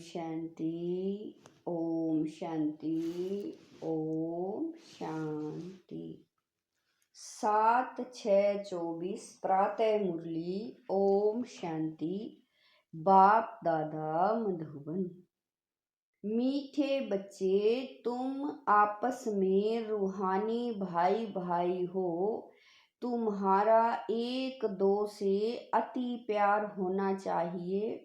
शांति। ओम शांति। ओम शांति। 7/6/24 प्रातः मुरली। ओम शांति। बाप दादा मधुबन। मीठे बच्चे, तुम आपस में रूहानी भाई भाई हो। तुम्हारा एक दो से अति प्यार होना चाहिए।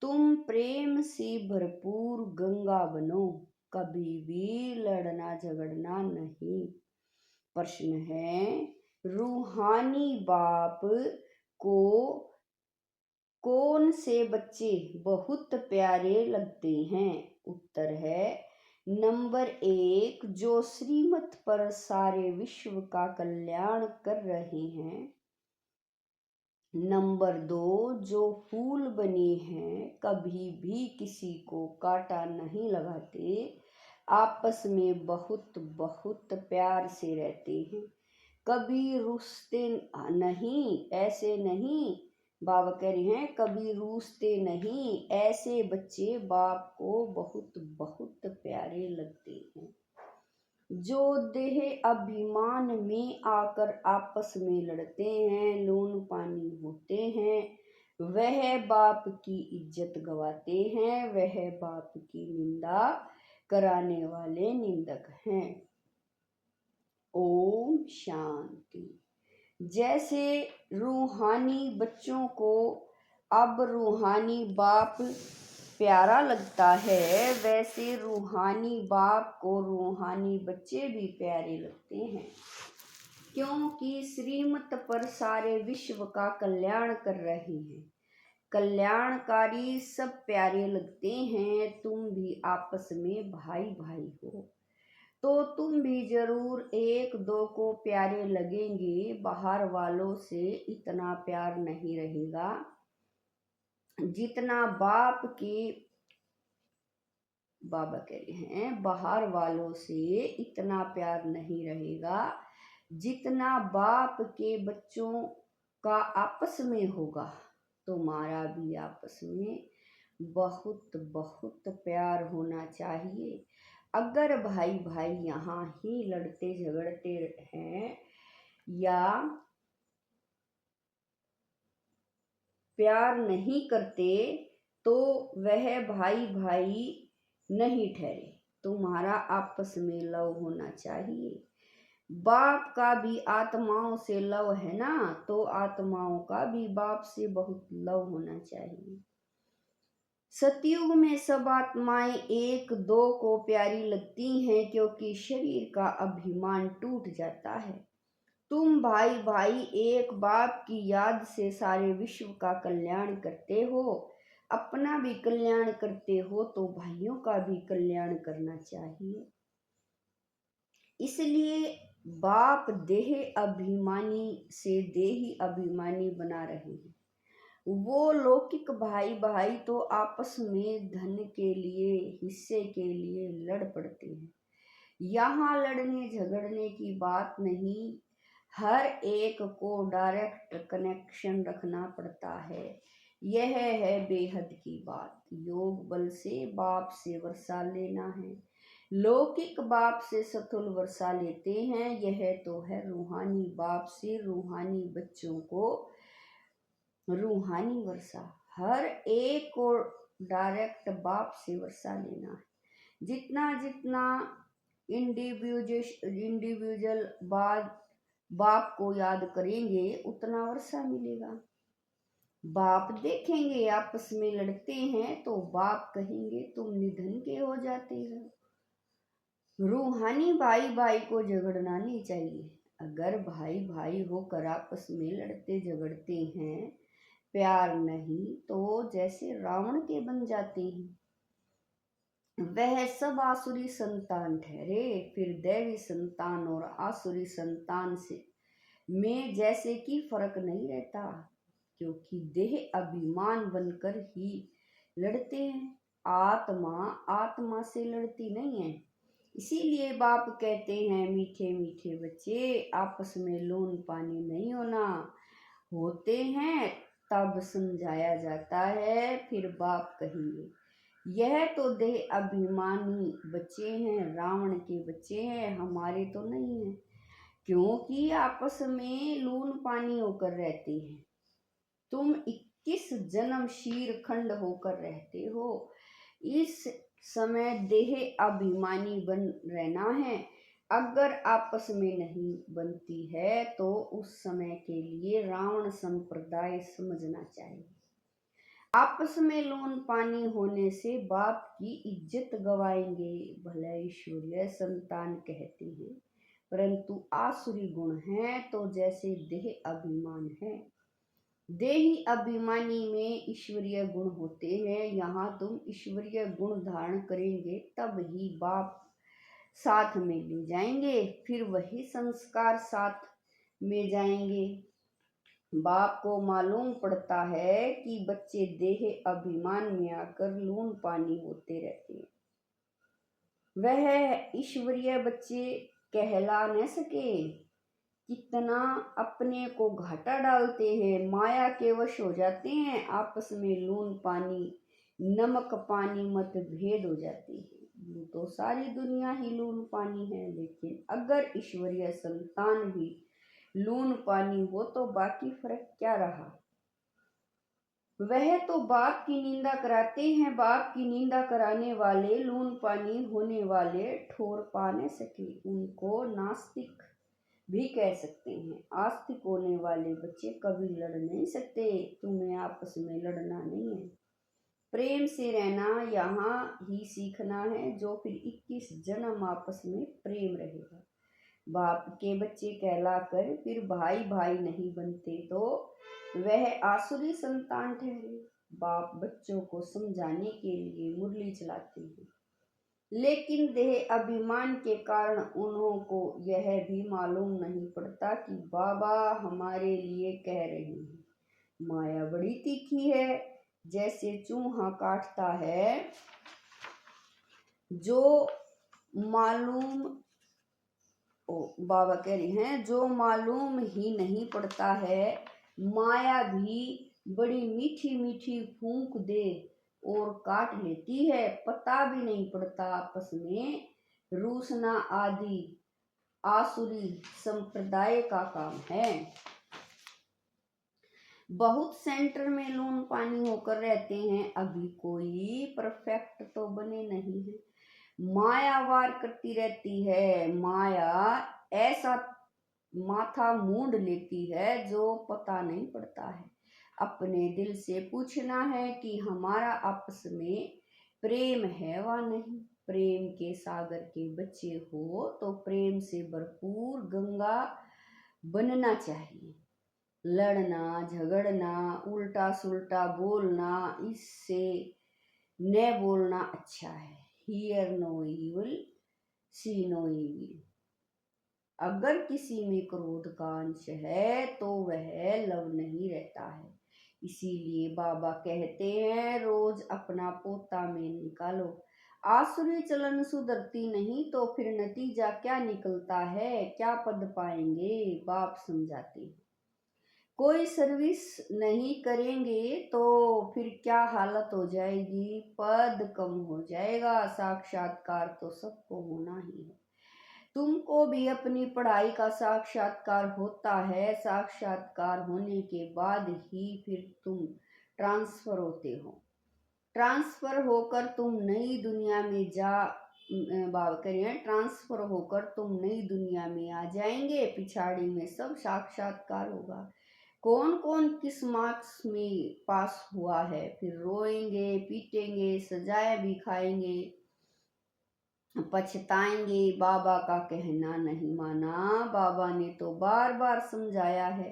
तुम प्रेम से भरपूर गंगा बनो। कभी भी लड़ना झगड़ना नहीं। प्रश्न है, रूहानी बाप को कौन से बच्चे बहुत प्यारे लगते हैं? उत्तर है, नंबर 1 जो श्रीमत पर सारे विश्व का कल्याण कर रहे हैं। नंबर 2 जो फूल बने हैं, कभी भी किसी को कांटा नहीं लगाते, आपस में बहुत बहुत प्यार से रहते हैं, कभी रूसते नहीं। ऐसे नहीं, बाबा कह रहे हैं कभी रूसते नहीं। ऐसे बच्चे बाप को बहुत बहुत प्यारे लगते हैं। जो देह अभिमान में आकर आपस में लड़ते हैं, लून पानी होते हैं, वह बाप की इज्जत गवाते हैं, वह बाप की निंदा कराने वाले निंदक हैं। ओम शांति। जैसे रूहानी बच्चों को अब रूहानी बाप प्यारा लगता है, वैसे रूहानी बाप को रूहानी बच्चे भी प्यारे लगते हैं, क्योंकि श्रीमत पर सारे विश्व का कल्याण कर रहे हैं। कल्याणकारी सब प्यारे लगते हैं। तुम भी आपस में भाई भाई हो, तो तुम भी जरूर एक दो को प्यारे लगेंगे। बाहर वालों से इतना प्यार नहीं रहेगा जितना बाप के, बाबा कह रहे हैं बाहर वालों से इतना प्यार नहीं रहेगा जितना बाप के बच्चों का आपस में होगा। तुम्हारा भी आपस में बहुत बहुत प्यार होना चाहिए। अगर भाई भाई यहाँ ही लड़ते झगड़ते हैं या प्यार नहीं करते, तो वह भाई भाई नहीं ठहरे। तुम्हारा आपस में लव होना चाहिए। बाप का भी आत्माओं से लव है ना, तो आत्माओं का भी बाप से बहुत लव होना चाहिए। सतयुग में सब आत्माएं एक दो को प्यारी लगती हैं, क्योंकि शरीर का अभिमान टूट जाता है। तुम भाई भाई एक बाप की याद से सारे विश्व का कल्याण करते हो, अपना भी कल्याण करते हो, तो भाइयों का भी कल्याण करना चाहिए। इसलिए बाप देह अभिमानी से देही अभिमानी बना रहे हैं। वो लौकिक भाई भाई तो आपस में धन के लिए, हिस्से के लिए लड़ पड़ते हैं। यहाँ लड़ने झगड़ने की बात नहीं। हर एक को डायरेक्ट कनेक्शन रखना पड़ता है। यह है बेहद की बात। योग बल से बाप से वर्षा लेना है। लौकिक बाप से सतुल वर्षा लेते हैं। यह तो है रूहानी बाप से रूहानी बच्चों को रूहानी वर्षा। हर एक को डायरेक्ट बाप से वर्षा लेना है। जितना जितना इंडिविजुअल बाप को याद करेंगे, उतना वर्षा मिलेगा। बाप देखेंगे आपस में लड़ते हैं, तो बाप कहेंगे तुम निधन के हो जाते हो। रूहानी भाई भाई को झगड़ना नहीं चाहिए। अगर भाई भाई होकर आपस में लड़ते झगड़ते हैं, प्यार नहीं, तो जैसे रावण के बन जाते हैं। वह सब आसुरी संतान ठहरे। फिर दैवी संतान और आसुरी संतान से में जैसे कि फर्क नहीं रहता, क्योंकि देह अभिमान बनकर ही लड़ते हैं। आत्मा आत्मा से लड़ती नहीं है। इसीलिए बाप कहते हैं, मीठे मीठे बच्चे, आपस में लोन पानी नहीं होना। होते हैं तब समझाया जाता है, फिर बाप कहेंगे यह तो देह अभिमानी बच्चे हैं, रावण के बच्चे हैं, हमारे तो नहीं है, क्योंकि आपस में लून पानी होकर रहते हैं। तुम 21 जन्म शीर खंड होकर रहते हो। इस समय देह अभिमानी बन रहना है। अगर आपस में नहीं बनती है तो उस समय के लिए रावण संप्रदाय समझना चाहिए। आपस में लोन पानी होने से बाप की इज्जत गवाएंगे। भला ईश्वरीय संतान कहते हैं, परंतु आसुरी गुण है तो जैसे देह अभिमान है। देही अभिमानी में ईश्वरीय गुण होते हैं। यहाँ तुम ईश्वरीय गुण धारण करेंगे तब ही बाप साथ में ले जाएंगे, फिर वही संस्कार साथ में जाएंगे। बाप को मालूम पड़ता है कि बच्चे देह अभिमान में आकर लून पानी होते रहते हैं। वह ईश्वरीय बच्चे कहला न सके। कितना अपने को घाटा डालते हैं, माया के वश हो जाते हैं, आपस में लून पानी नमक पानी मत भेद हो जाती है। यूं तो सारी दुनिया ही लून पानी है, लेकिन अगर ईश्वरीय संतान भी लून पानी हो तो बाकी फर्क क्या रहा। वह तो बाप की निंदा कराते हैं। बाप की निंदा कराने वाले, लून पानी होने वाले ठोर पा न सके, उनको नास्तिक भी कह सकते हैं। आस्तिक होने वाले बच्चे कभी लड़ नहीं सकते। तुम्हें आपस में लड़ना नहीं है, प्रेम से रहना यहाँ ही सीखना है, जो फिर 21 जन्म आपस में प्रेम रहेगा। बाप के बच्चे कहलाकर फिर भाई भाई नहीं बनते तो वह आसुरी संतान ठहरे। बाप बच्चों को समझाने के लिए मुरली चलाते हैं, लेकिन देह अभिमान के कारण उन्हों को यह भी मालूम नहीं पड़ता कि बाबा हमारे लिए कह रहे हैं। माया बड़ी तीखी है, जैसे चूहा काटता है। जो मालूम बाबा कह रहे हैं, जो मालूम ही नहीं पड़ता है, माया भी बड़ी मीठी मीठी फूंक दे और काट लेती है। पता भी नहीं पड़ता आपस में रूसना आदि आसुरी संप्रदाय का काम है। बहुत सेंटर में लून पानी होकर रहते हैं, अभी कोई परफेक्ट तो बने नहीं है। माया वार करती रहती है। माया ऐसा माथा मूंड लेती है जो पता नहीं पड़ता है। अपने दिल से पूछना है कि हमारा आपस में प्रेम है वा नहीं। प्रेम के सागर के बच्चे हो तो प्रेम से भरपूर गंगा बनना चाहिए। लड़ना झगड़ना उल्टा सुल्टा बोलना, इससे न बोलना अच्छा है। Hear no evil, see no evil. अगर किसी में क्रोध का अंश है तो वह लव नहीं रहता है। इसीलिए बाबा कहते हैं रोज अपना पोता में निकालो। आसुरी चलन सुधरती नहीं तो फिर नतीजा क्या निकलता है, क्या पद पाएंगे। बाप समझाते हैं, कोई सर्विस नहीं करेंगे तो फिर क्या हालत हो जाएगी। पद कम हो जाएगा, साक्षात्कार तो सबको होना ही है। तुमको भी अपनी पढ़ाई का साक्षात्कार होता है। साक्षात्कार होने के बाद ही फिर तुम ट्रांसफर होते हो। ट्रांसफर होकर तुम नई दुनिया में बात करिए, ट्रांसफर होकर तुम नई दुनिया में आ जाएंगे। पिछाड़ी में सब साक्षात्कार होगा। कौन कौन किस मार्क्स में पास हुआ है, फिर रोएंगे पीटेंगे, सजाएं भी खाएंगे, पछताएंगे। बाबा का कहना नहीं माना। बाबा ने तो बार बार समझाया है,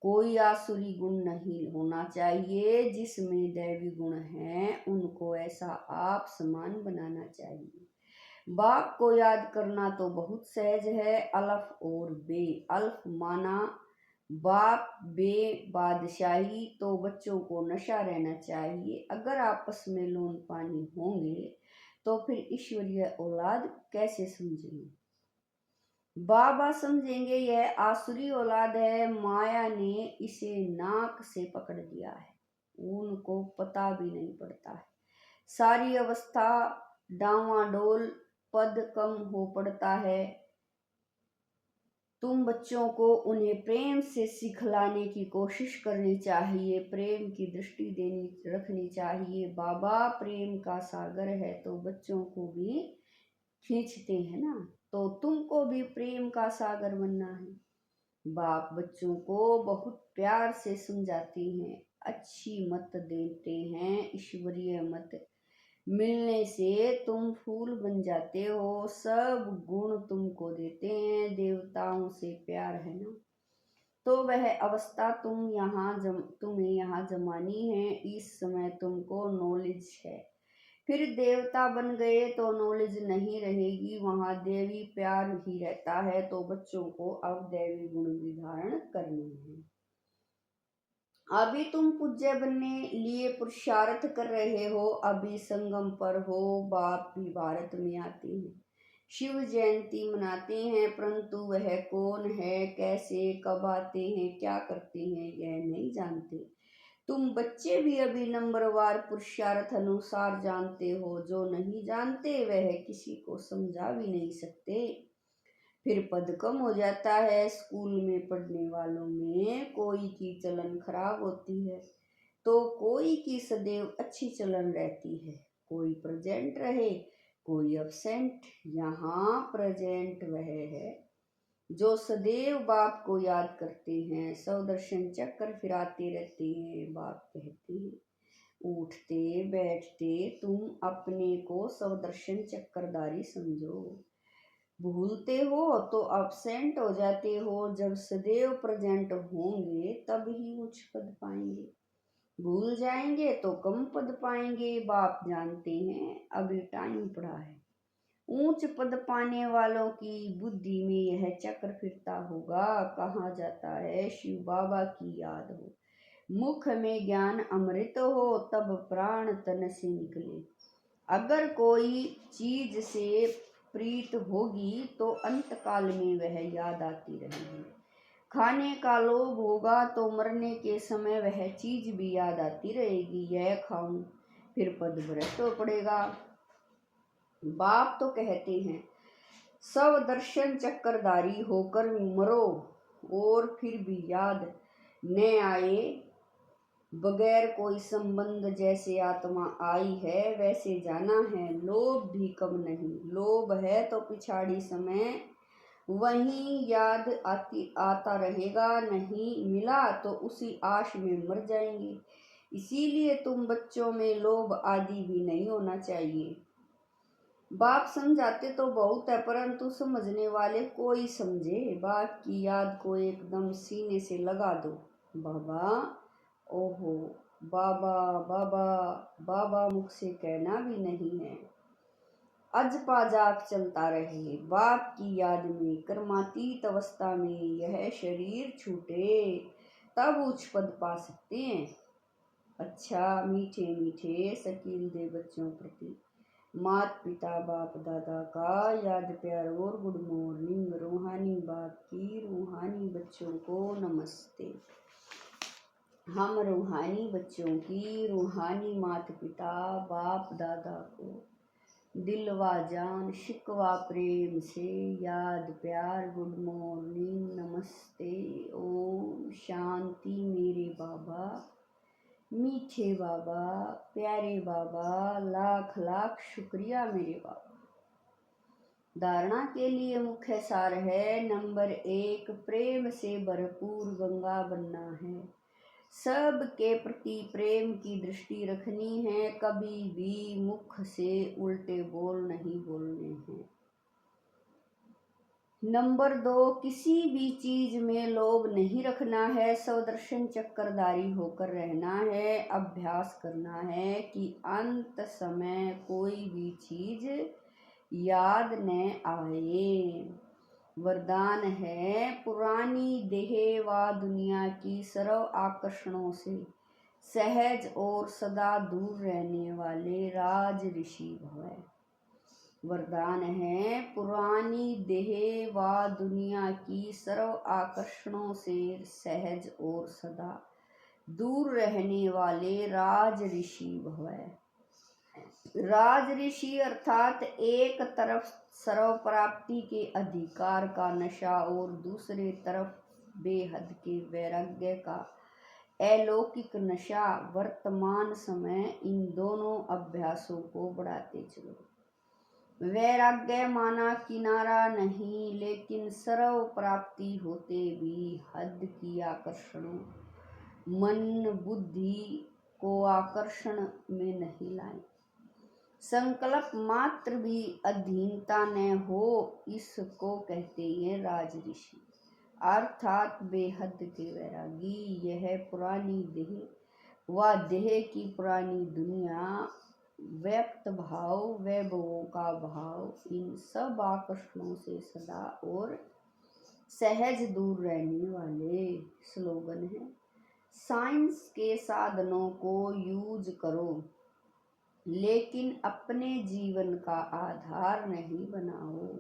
कोई आसुरी गुण नहीं होना चाहिए। जिसमें दैवी गुण हैं उनको ऐसा आप समान बनाना चाहिए। बाप को याद करना तो बहुत सहज है। अल्फ और बे, अल्फ माना बाप, बे बादशाही, तो बच्चों को नशा रहना चाहिए। अगर आपस में लोन पानी होंगे तो फिर ईश्वरीय औलाद कैसे समझेंगे। बाबा समझेंगे यह आसुरी औलाद है, माया ने इसे नाक से पकड़ लिया है। उनको पता भी नहीं पड़ता है। सारी अवस्था डांवाडोल, पद कम हो पड़ता है। तुम बच्चों को उन्हें प्रेम से सिखलाने की कोशिश करनी चाहिए, प्रेम की दृष्टि देनी रखनी चाहिए। बाबा प्रेम का सागर है तो बच्चों को भी खींचते हैं ना, तो तुमको भी प्रेम का सागर बनना है। बाप बच्चों को बहुत प्यार से समझाते हैं, अच्छी मत देते हैं, ईश्वरीय मत मिलने से तुम फूल बन जाते हो, सब गुण तुमको देते हैं, देवताओं से प्यार है ना, तो वह अवस्था तुम्हें यहाँ जमानी है। इस समय तुमको नॉलेज है, फिर देवता बन गए तो नॉलेज नहीं रहेगी, वहां देवी प्यार ही रहता है, तो बच्चों को अब दैवी गुण भी धारण करने हैं। अभी तुम पूज्य बनने लिए पुरुषार्थ कर रहे हो, अभी संगम पर हो, बाप भी भारत में आते हैं, शिव जयंती मनाते हैं, परंतु वह कौन है, कैसे, कब आते हैं, क्या करते हैं, यह नहीं जानते। तुम बच्चे भी अभी नंबरवार पुरुषार्थ अनुसार जानते हो, जो नहीं जानते वह किसी को समझा भी नहीं सकते। फिर पद कम हो जाता है। स्कूल में पढ़ने वालों में कोई की चलन खराब होती है तो कोई की सदैव अच्छी चलन रहती है, कोई प्रेजेंट रहे कोई अब्सेंट। यहाँ प्रेजेंट वह है जो सदैव बाप को याद करते हैं, स्वदर्शन चक्कर फिराते रहते हैं। बाप कहते हैं उठते बैठते तुम अपने को स्वदर्शन चक्करधारी समझो, भूलते हो तो अब्सेंट हो जाते हो, जब सदैव प्रेजेंट होंगे तब ही उच्च पद पाएंगे, भूल जाएंगे तो कम पद पाएंगे। बाप जानते हैं अभी टाइम पड़ा है, ऊंच पद पाने वालों की बुद्धि में यह चक्र फिरता होगा, कहा जाता है शिव बाबा की याद हो, मुख में ज्ञान अमृत हो, तब प्राण तन से निकले। अगर कोई चीज से प्रीत होगी तो अंत काल में वह याद आती रहेगी, खाने का लोभ होगा तो मरने के समय वह चीज भी याद आती रहेगी, यह खाऊं फिर पद भ्रष्ट हो पड़ेगा। बाप तो कहते हैं सब दर्शन चक्रधारी होकर मरो और फिर भी याद न आए, बगैर कोई संबंध जैसे आत्मा आई है वैसे जाना है। लोभ भी कम नहीं, लोभ है तो पिछाड़ी समय वही याद आता रहेगा, नहीं मिला तो उसी आश में मर जाएंगे। इसीलिए तुम बच्चों में लोभ आदि भी नहीं होना चाहिए। बाप समझाते तो बहुत है परंतु समझने वाले कोई समझे। बाप की याद को एकदम सीने से लगा दो, बाबा ओहो, बाबा बाबा बाबा मुख से कहना भी नहीं है, अजपा जाप चलता रहे। बाप की याद में कर्मातीत अवस्था में यह शरीर छूटे तब उच्च पद पा सकते हैं। अच्छा मीठे मीठे शकील दे बच्चों प्रति माता पिता बाप दादा का याद प्यार और गुड मॉर्निंग। रूहानी बाप की रूहानी बच्चों को नमस्ते। हम रूहानी बच्चों की रूहानी माता पिता बाप दादा को दिलवा जान शिकवा प्रेम से याद प्यार गुड मॉर्निंग नमस्ते ओम शांति। मेरे बाबा मीठे बाबा प्यारे बाबा लाख लाख शुक्रिया मेरे बाबा। धारणा के लिए मुख्य सार है, नंबर 1 प्रेम से भरपूर गंगा बनना है, सब के प्रति प्रेम की दृष्टि रखनी है, कभी भी मुख से उल्टे बोल नहीं बोलने हैं। नंबर 2 किसी भी चीज में लोभ नहीं रखना है, स्वदर्शन चक्रधारी होकर रहना है, अभ्यास करना है कि अंत समय कोई भी चीज याद न आए। वरदान है पुरानी देह व दुनिया की सर्व आकर्षणों से सहज और सदा दूर रहने वाले राज ऋषि भव। वरदान है पुरानी देह व दुनिया की सर्व आकर्षणों से सहज और सदा दूर रहने वाले राज ऋषि भव। राज ऋषि अर्थात एक तरफ सर्व प्राप्ति के अधिकार का नशा और दूसरे तरफ बेहद के वैराग्य का अलौकिक नशा। वर्तमान समय इन दोनों अभ्यासों को बढ़ाते चलो। वैराग्य माना किनारा नहीं, लेकिन सर्व प्राप्ति होते भी हद की आकर्षणों मन बुद्धि को आकर्षण में नहीं लाए। संकल्प मात्र भी अधीनता न हो, इसको कहते हैं राज ऋषि अर्थात बेहद के वैरागी। यह पुरानी देह व देह की पुरानी दुनिया, व्यक्त भाव, वैभवों का भाव, इन सब आकर्षणों से सदा और सहज दूर रहने वाले। स्लोगन है, साइंस के साधनों को यूज करो, लेकिन अपने जीवन का आधार नहीं बनाओ।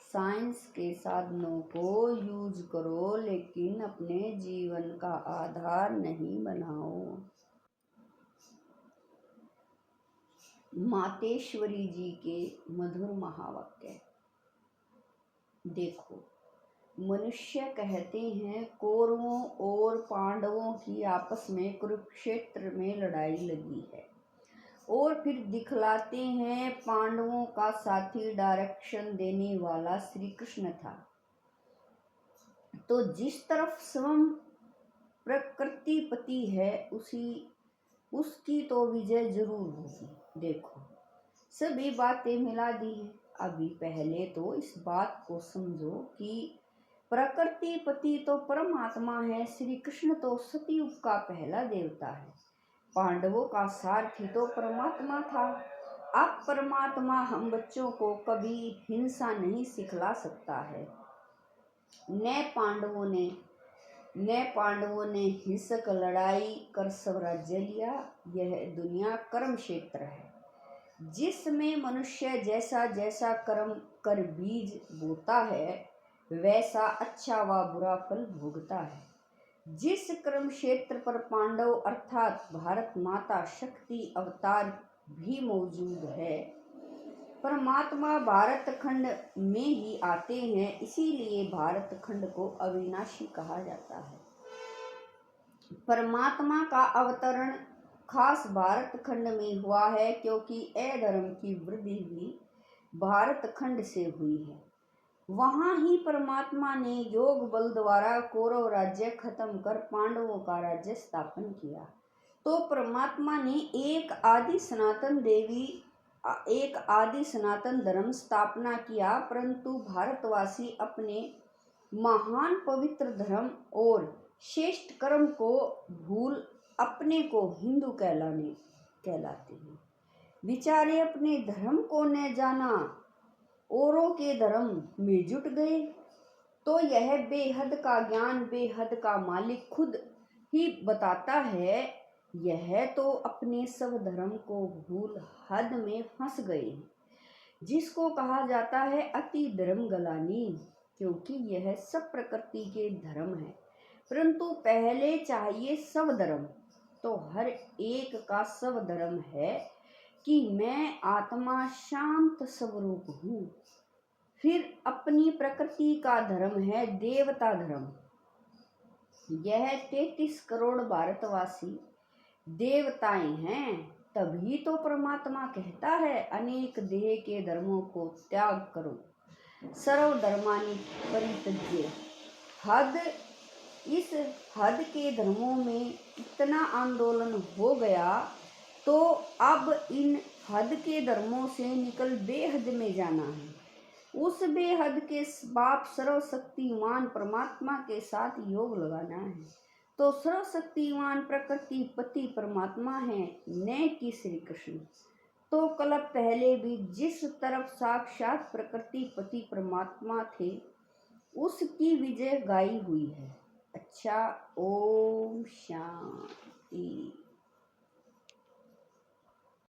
साइंस के साधनों को यूज करो, लेकिन अपने जीवन का आधार नहीं बनाओ। मातेश्वरी जी के मधुर महावाक्य। देखो, मनुष्य कहते हैं कौरवों और पांडवों की आपस में कुरुक्षेत्र में लड़ाई लगी है, और फिर दिखलाते हैं पांडवों का साथी डायरेक्शन देने वाला श्री कृष्ण था। तो जिस तरफ स्वयं प्रकृतिपति है उसकी तो विजय जरूर होगी। देखो, सभी बातें मिला दी है। अभी पहले तो इस बात को समझो कि प्रकृतिपति तो परमात्मा है, श्री कृष्ण तो सतयुग का पहला देवता है। पांडवों का सारथी तो परमात्मा था। अब परमात्मा हम बच्चों को कभी हिंसा नहीं सिखला सकता है। न पांडवों ने हिंसक लड़ाई कर स्वराज्य लिया। यह दुनिया कर्म क्षेत्र है, जिसमें मनुष्य जैसा जैसा कर्म कर बीज बोता है, वैसा अच्छा व बुरा फल भोगता है। जिस कर्म क्षेत्र पर पांडव अर्थात भारत माता शक्ति अवतार भी मौजूद है, परमात्मा भारत खंड में ही आते हैं, इसीलिए भारत खंड को अविनाशी कहा जाता है। परमात्मा का अवतरण खास भारत खंड में हुआ है, क्योंकि अधर्म की वृद्धि भी भारत खंड से हुई है। वहां ही परमात्मा ने योग बल द्वारा कौरव राज्य खत्म कर पांडवों का राज्य स्थापन किया। तो परमात्मा ने एक आदि सनातन धर्म स्थापना किया, परंतु भारतवासी अपने महान पवित्र धर्म और श्रेष्ठ कर्म को भूल अपने को हिंदू कहलाते हैं। बेचारे अपने धर्म को न जाना, औरों के धर्म में जुट गए। तो यह बेहद का ज्ञान बेहद का मालिक खुद ही बताता है, यह तो अपने सब धर्म को भूल हद में फंस गए हैं, जिसको कहा जाता है अति धर्म गलानी, क्योंकि यह सब प्रकृति के धर्म है। परंतु पहले चाहिए सब धर्म। तो हर एक का सब धर्म है कि मैं आत्मा शांत स्वरूप हूँ। फिर अपनी प्रकृति का धर्म है देवता धर्म। यह 33 करोड़ भारतवासी देवताएं हैं, तभी तो परमात्मा कहता है अनेक देह के धर्मों को त्याग करो, सर्वधर्मानि परित्यज्य। इस हद के धर्मों में इतना आंदोलन हो गया, तो अब इन हद के धर्मों से निकल बेहद में जाना है। उस बेहद के बाप सर्वशक्तिमान परमात्मा के साथ योग लगाना है। तो सर्वशक्तिमान प्रकृति पति परमात्मा है, न कि श्री कृष्ण। तो कल्प पहले भी जिस तरफ साक्षात प्रकृति पति परमात्मा थे, उसकी विजय गाई हुई है। अच्छा, ओम शांति।